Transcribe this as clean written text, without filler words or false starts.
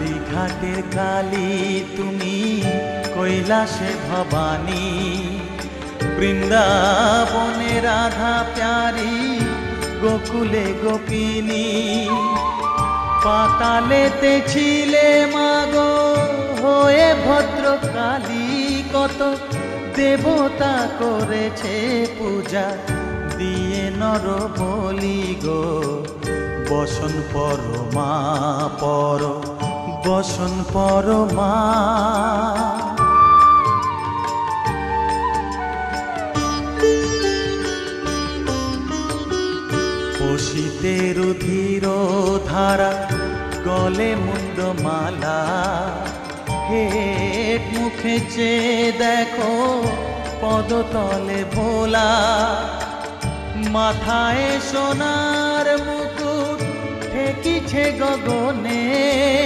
কালীঘাটের কালী তুমি, কৈলাসে ভবানী, বৃন্দাবনে রাধা প্যারি, গোকুলে গোপিনী। পাতালেতে ছিলে মাগো হয়ে ভদ্রকালী, কত দেবতা করেছে পূজা দিয়ে নর বলি গো। বসন পরমা পর, বসন পরমা। পশিতে রুধির ধারা, গলে মুন্ডমালা, হেট মুখে চেয়ে দেখো পদতলে ভোলা। মাথায় সোনার মুকুট ঠেকিছে গগনে,